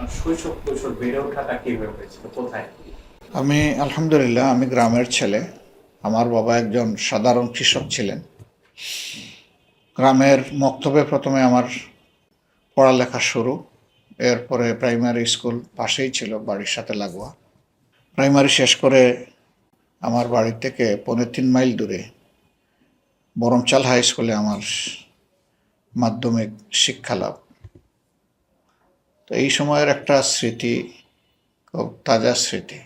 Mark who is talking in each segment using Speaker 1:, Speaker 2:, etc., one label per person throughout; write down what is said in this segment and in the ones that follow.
Speaker 1: আপনার শৈশব কৈশোর বেড়ে ওঠাটা কিভাবে হয়েছিল, কোথায়?
Speaker 2: আমি আলহামদুলিল্লাহ আমি গ্রামের ছেলে। আমার বাবা একজন সাধারণ কৃষক ছিলেন। গ্রামের মক্তবে প্রথমে আমার পড়ালেখা শুরু। এরপরে প্রাইমারি স্কুল পাশেই ছিল, বাড়ির সাথে লাগোয়া। প্রাইমারি শেষ করে আমার বাড়ি থেকে 3.5 মাইল দূরে বরমচাল হাই স্কুলে আমার মাধ্যমিক শিক্ষা লাভ। তো এই সময়ের একটা স্মৃতি, খুব তাজা স্মৃতি।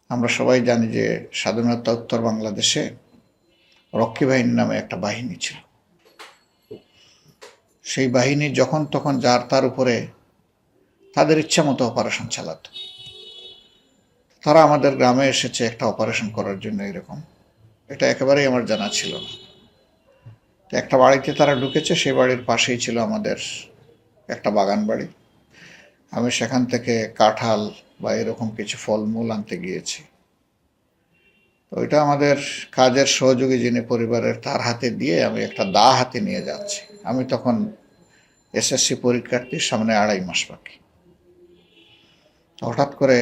Speaker 2: আমরা সবাই জানি যে স্বাধীনতা উত্তর বাংলাদেশে রক্ষী বাহিনী নামে একটা বাহিনী ছিল। সেই বাহিনী যখন তখন যার তার উপরে তাদের ইচ্ছা মতো অপারেশন চালাতো। তারা আমাদের গ্রামে এসেছে একটা অপারেশন করার জন্য, এরকম এটা একেবারেই আমার জানা ছিল না। তো একটা বাড়িতে তারা ঢুকেছে, সেই বাড়ির পাশেই ছিল আমাদের একটা বাগান বাড়ি। আমি সেখান থেকে কাঁঠাল বা এরকম কিছু ফলমূল আনতে গিয়েছি। তো ওইটা আমাদের কাজের সহযোগী যিনি পরিবারের, তার হাতে দিয়ে আমি একটা দা হাতে নিয়ে যাচ্ছি। আমি তখন এসএসসি পরীক্ষার্থীর, সামনে 2.5 মাস বাকি। হঠাৎ করে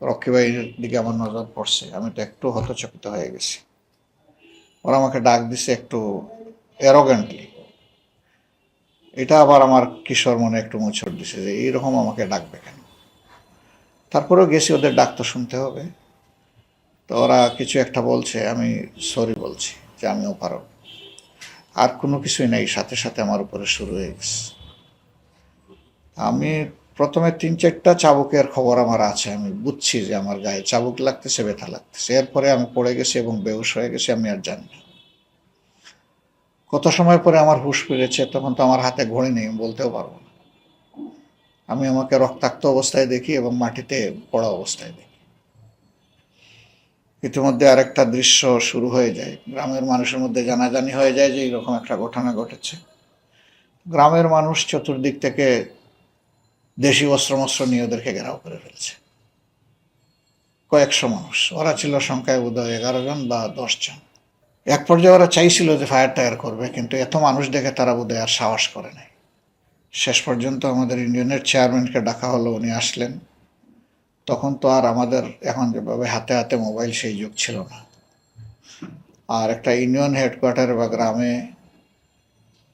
Speaker 2: রক্ষী বাহিনীর দিকে আমার নজর পড়ছে। আমি তো একটু হতচকিত হয়ে গেছি। ওরা আমাকে ডাক দিছে একটু অ্যারোগ্যান্টলি। এটা আবার আমার কিশোর মনে একটু মোচড় দিছে যে এইরকম আমাকে ডাকবে কেন। তারপরেও গেছি, ওদের ডাক তো শুনতে হবে। তো ওরা কিছু একটা বলছে, আমি সরি বলছি যে আমিও পারো। আর কোনো কিছুই নাই, সাথে সাথে আমার উপরে শুরু হয়ে গেছে। আমি প্রথমে 3-4টা চাবুকের খবর আমার আছে। আমি বুঝছি যে আমার গায়ে চাবুক লাগতেছে, ব্যথা লাগতেছে। এরপরে আমি পড়ে গেছি এবং বেহুশ হয়ে গেছি, আমি আর জানি না। কত সময় পরে আমার হুঁশ ফিরেছে, তখন তো আমার হাতে ঘড়ি নেই, আমি বলতেও পারবো না। আমি আমাকে রক্তাক্ত অবস্থায় দেখি এবং মাটিতে পড়া অবস্থায় দেখি। ইতিমধ্যে আরেকটা দৃশ্য শুরু হয়ে যায়। গ্রামের মানুষের মধ্যে জানাজানি হয়ে যায় যে এইরকম একটা ঘটনা ঘটেছে। গ্রামের মানুষ চতুর্দিক থেকে দেশি অস্ত্রমস্ত্র নিয়ে ওদেরকে ঘেরাও করে ফেলছে। কয়েকশো মানুষ, ওরা ছিল সংখ্যায় বোধহয় 11 জন বা 10 জন। এক পর্যায়ে ওরা চাইছিল যে ফায়ার টায়ার করবে, কিন্তু এত মানুষ দেখে তারা বোধহয় আর সাহস করে নাই। শেষ পর্যন্ত আমাদের ইউনিয়নের চেয়ারম্যানকে ডাকা হলো, উনি আসলেন। তখন তো আর আমাদের এখন যেভাবে হাতে হাতে মোবাইল, সেই যুগ ছিল না। আর একটা ইউনিয়ন হেডকোয়ার্টারে বা গ্রামে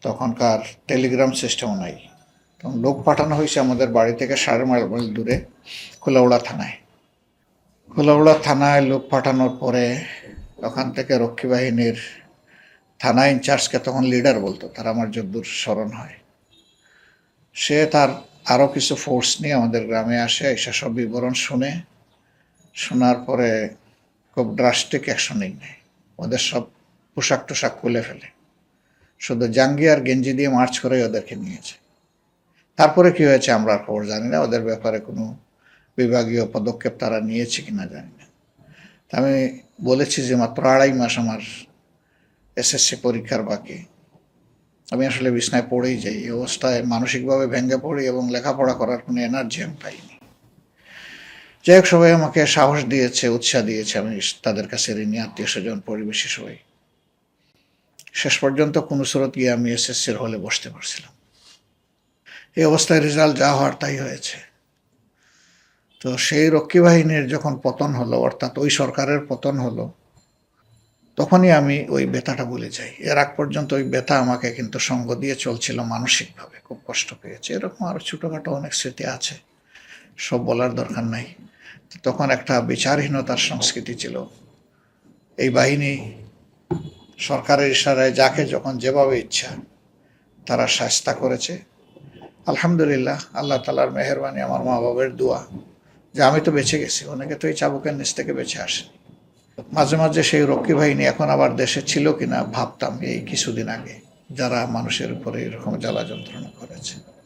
Speaker 2: তখনকার টেলিগ্রাম সিস্টেমও নাই। তখন লোক পাঠানো হয়েছে আমাদের বাড়ি থেকে 1.5 মাইল দূরে কুলাউড়া থানায়। কুলাউড়া থানায় লোক পাঠানোর পরে ওখান থেকে রক্ষী বাহিনীর থানা ইনচার্জকে তখন লিডার বলতো, তারা আমার যদ্দূর স্মরণ হয়। সে তার আরও কিছু ফোর্স নিয়ে আমাদের গ্রামে আসে, এসে সব বিবরণ শুনে, শোনার পরে খুব ড্রাস্টিক অ্যাকশনই নেয়। ওদের সব পোশাক টোশাক খুলে ফেলে, শুধু জাঙ্গি আর গেঞ্জি দিয়ে মার্চ করে ওদেরকে নিয়েছে। তারপরে কি হয়েছে আমরা খবর জানি না, ওদের ব্যাপারে কোনো বিভাগীয় পদক্ষেপ তারা নিয়েছে কিনা জানি না। আমি বলেছি যে মাত্র 2.5 মাস আমার এসএসসি পরীক্ষার বাকি। আমি আসলে বিছনায় পড়েই যাই। এই অবস্থায় মানসিকভাবে ভেঙে পড়ি এবং লেখাপড়া করার কোনো এনার্জি আমি পাইনি। যাই হোক, সবাই আমাকে সাহস দিয়েছে, উৎসাহ দিয়েছে। আমি তাদের কাছে ঋণী, আত্মীয় স্বজন, পরিবেশী সবাই। শেষ পর্যন্ত কোনো স্রোত গিয়ে আমি এসএসসির হলে বসতে পারছিলাম। এই অবস্থায় রেজাল্ট যা হওয়ার তাই হয়েছে। তো সেই রক্ষী বাহিনীর যখন পতন হলো, অর্থাৎ ওই সরকারের পতন হলো, তখনই আমি ওই ব্যথাটা ভুলে যাই। এর আগ পর্যন্ত ওই ব্যথা আমাকে কিন্তু সঙ্গ দিয়ে চলছিল, মানসিকভাবে খুব কষ্ট পেয়েছে। এরকম আরও ছোটোখাটো অনেক স্মৃতি আছে, সব বলার দরকার নাই। তখন একটা বিচারহীনতার সংস্কৃতি ছিল। এই বাহিনী সরকারের ইশারায় যাকে যখন যেভাবে ইচ্ছা তারা শাস্তা করেছে। আলহামদুলিল্লাহ, আল্লাহ তালার মেহেরবানি, আমার মা বাবার দোয়া যে আমি তো বেঁচে গেছি। অনেকে তো এই চাবুকের নিচ থেকে বেঁচে আসেনি। মাঝে মাঝে সেই রক্ষী বাহিনী এখন আবার দেশে ছিল কিনা ভাবতাম এই কিছুদিন আগে, যারা মানুষের উপরে এরকম জ্বালা যন্ত্রণা করেছে।